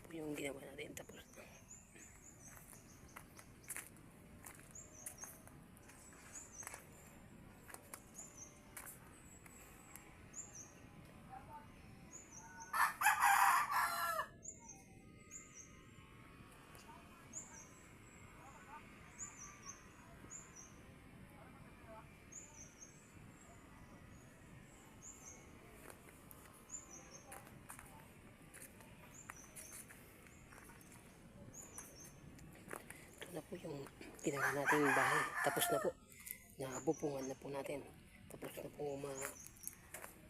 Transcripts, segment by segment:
na po yung ginawa natin. Tapos ito na po yung ginawa nating bahay. Tapos na po, nabupungan na po natin. Tapos na po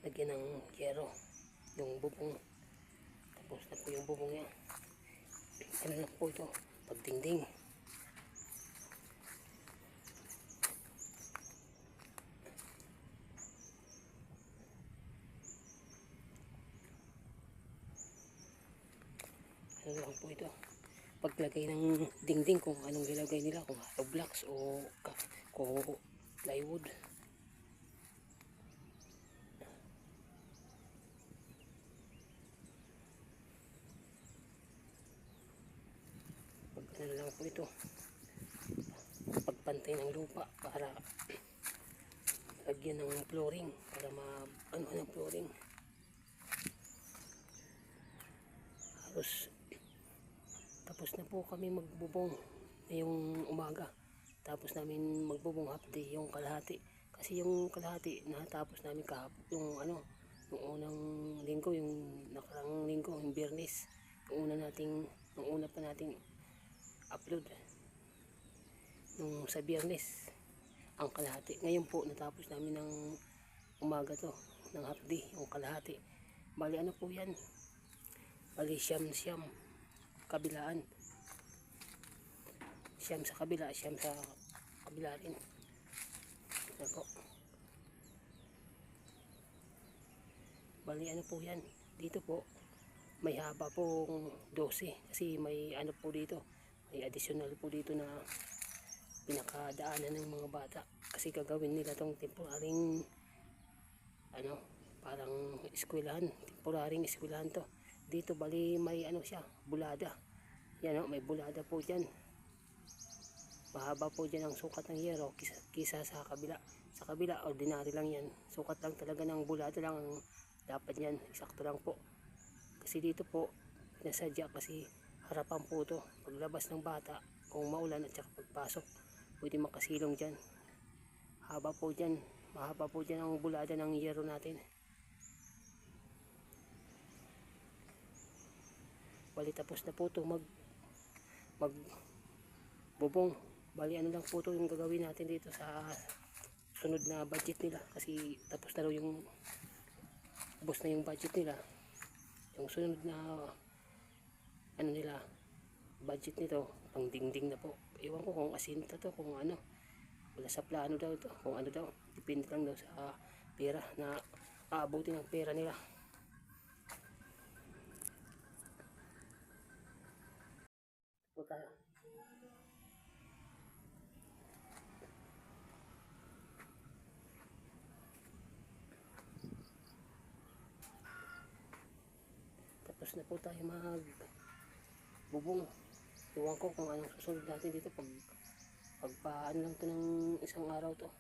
lagyan ng yero yung bubong. Tapos na po yung bubong niya. Ano na po ito, pagdingding. Ano lang po ito, paglagay ng dingding, kung anong nilagay nila, kung hollow blocks o plywood. Ano lang po ito, pagpantay ng lupa para lagyan ng flooring, para ano ng flooring. Tapos na po kami magbubong ngayong umaga. Tapos namin magbubong half day yung kalahati. Kasi yung kalahati natapos namin kahapon, yung unang linggo, yung nakarang linggo, yung Biyernes. Yung una pa nating upload nung sa Biyernes ang kalahati. Ngayon po natapos namin ng umaga to, ng half day, yung kalahati. Bali ano po yan, bali siyam kabilaan, siyam sa kabila, siyam sa kabila rin. Ano po, bali ano po yan, dito po may haba pong 12 kasi may ano po dito, may additional po dito na pinakadaanan ng mga bata kasi gagawin nila tong temporaring parang eskwelahan, temporaring eskwelahan to. Dito bali may siya, bulada. Yan may bulada po dyan. Mahaba po dyan ang sukat ng yero kisa sa kabila. Sa kabila ordinary lang yan, sukat lang talaga ng bulada lang ang dapat yan, eksakto lang po. Kasi dito po nasadya kasi harapan po to, paglabas ng bata kung maulan at saka pagpasok pwede makasilong dyan. Haba po dyan, mahaba po dyan ang bulada ng yero natin. Bali tapos na po ito magbubong. Bali ano lang po ito yung gagawin natin dito sa sunod na budget nila, kasi tapos na raw yung ubos na yung budget nila. Yung sunod na nila budget nito pang dingding na po. Ewan ko kung asinta to, kung wala sa plano daw ito, kung daw, depende lang daw sa pera na aabutin ng pera nila. Tayo. Tapos na po tayo magbubong. Iwan ko kung anong susunod natin dito pagpaan lang to ng isang araw to.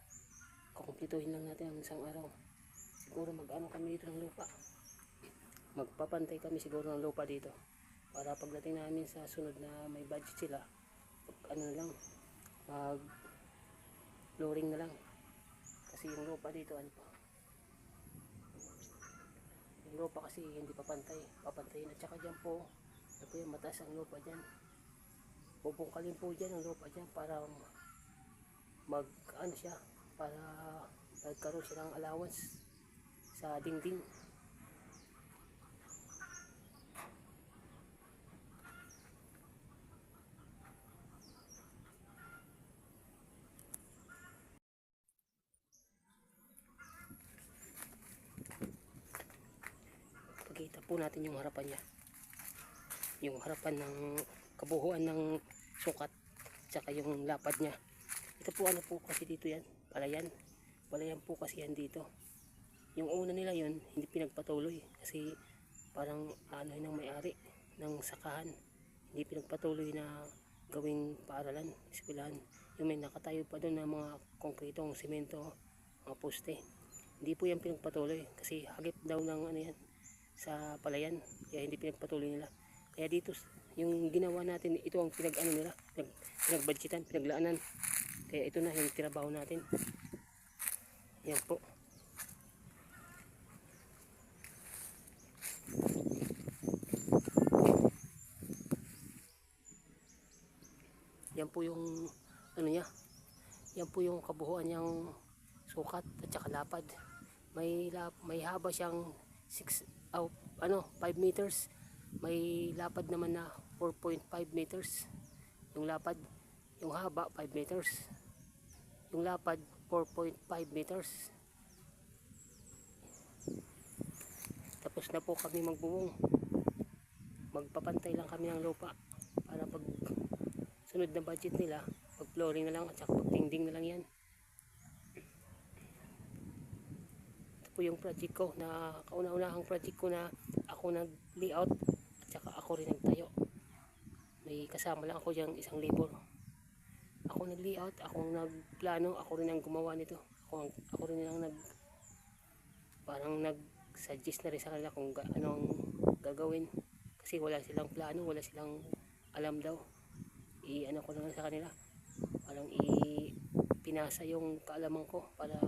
Kukumpletuhin lang natin ang isang araw. Siguro kami dito ng lupa. Magpapantay kami siguro ng lupa dito. Para pagdating namin sa sunod na may budget sila, lang, mag flooring na lang. Kasi yung lupa dito yung lupa kasi hindi papantayin, at saka dyan po yung mataas ang lupa dyan, bubungkalin po dyan ang lupa dyan para para nagkaroon siya ng allowance sa dingding. Pakita po natin yung harapan niya, yung harapan ng kabuhuan ng sukat tsaka yung lapad niya. Ito po po kasi dito yan, palayan po kasi yan dito. Yung una nila yun hindi pinagpatuloy kasi parang ng may-ari ng sakahan. Hindi pinagpatuloy na gawing paaralan, eskwelahan. Yung may nakatayo pa doon ng mga konkretong semento, mga poste. Hindi po yan pinagpatuloy kasi hagip daw ng ano yan sa palayan, kaya hindi pinagpatuloy nila. Kaya dito yung ginawa natin, ito ang pinag-ano nila, pinagbudgetan, pinaglaanan. Kaya ito na yung trabaho natin. Yan po. Yan po yung ano niya. Yan po yung kabuuan niyang sukat at saka lapad. May haba siyang 5 meters. May lapad naman na 4.5 meters. Yung lapad, yung haba 5 meters. Yung lapad 4.5 meters. Tapos na po kami magbubong. Magpapantay lang kami ng lupa para pag sunod na budget nila, pag flooring na lang at saka pag dingding na lang yan. Ito po yung project ko na kauna-unahang project ko na ako nag-layout at saka ako rin nagtayo. May kasama lang ako diyang isang labor. Ako nag-layout, ako nagplano, ako rin ang gumawa nito. Ako rin ang parang nag-suggest na rin sa kanila kung anong gagawin. Kasi wala silang plano, wala silang alam daw. Ano ko lang sa kanila, parang pinasa yung kaalaman ko para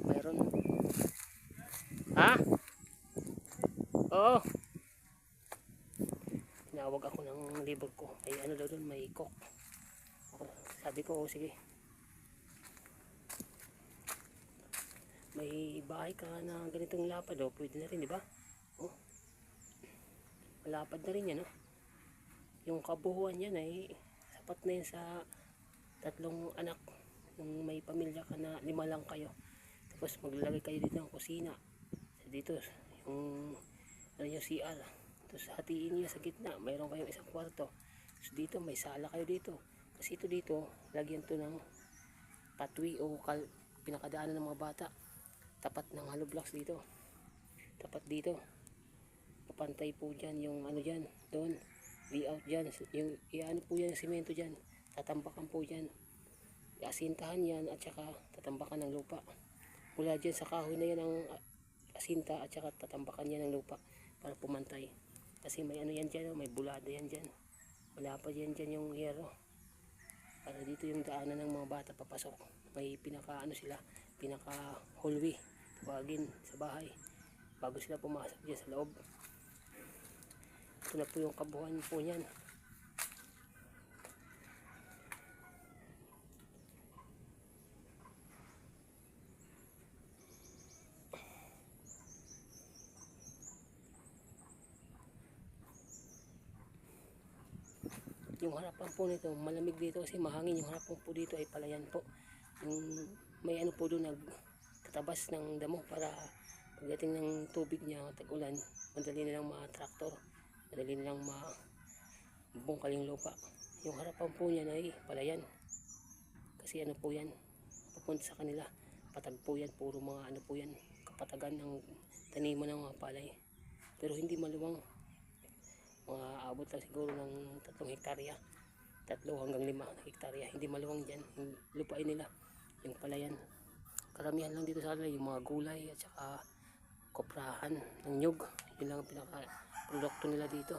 mayroon. Ha? Oo. Tinawag ako ng labor ko. May ano daw doon, may cook. Sabi ko, oh, sige. May bahay ka na ganitong lapad, oh, pwede na rin, di ba? Oh. Malapad na rin yan, oh. Yung kabuuan yan ay sapat na yan sa 3 anak. Yung may pamilya ka na 5 lang kayo. Tapos maglalagay kayo dito ng kusina. Dito yung ano yung CR. Tapos hatiin niyo sa gitna. Mayroon kayong isang kwarto. Tapos dito may sala kayo dito. Kasi ito dito, lagyan to ng patwi o pinakadaanan ng mga bata. Tapat ng hollow blocks dito. Tapat dito. Papantay po dyan yung ano dyan. Doon. Layout dyan, yung iano po yan, simento dyan, tatambakan po dyan, asintahan yan at saka tatambakan ng lupa. Mula dyan sa kahoy na yan ang asinta at saka tatambakan yan ng lupa para pumantay. Kasi may ano yan dyan, may bulada yan dyan, wala pa yan dyan yung hero. Para dito yung daanan ng mga bata papasok. May pinaka ano sila, pinaka hallway, tawagin sa bahay, bago sila pumasok dyan sa loob. Ito na po yung kabuuan po niyan. Yung harapan po nito, malamig dito kasi mahangin. Yung harapan po dito ay palayan po. Yung may ano po doon nagtatabas ng damo para pagdating ng tubig niya, tag-ulan, madali nilang ma-tractor. Madali nilang mabungkal yung lupa. Yung harapan po niya ay palayan. Kasi ano po yan, papunta sa kanila. Patag po yan, puro mga ano po yan, kapatagan ng taniman ng mga palay. Pero hindi maluwang. Mga abot lang siguro ng 3 hektarya. 3 hanggang 5 hektarya. Hindi maluwang dyan. Yung lupain nila, yung palayan. Karamihan lang dito sa kanila, yung mga gulay at saka koprahan ng nyug. Yun lang ang pinaka produkto nila dito.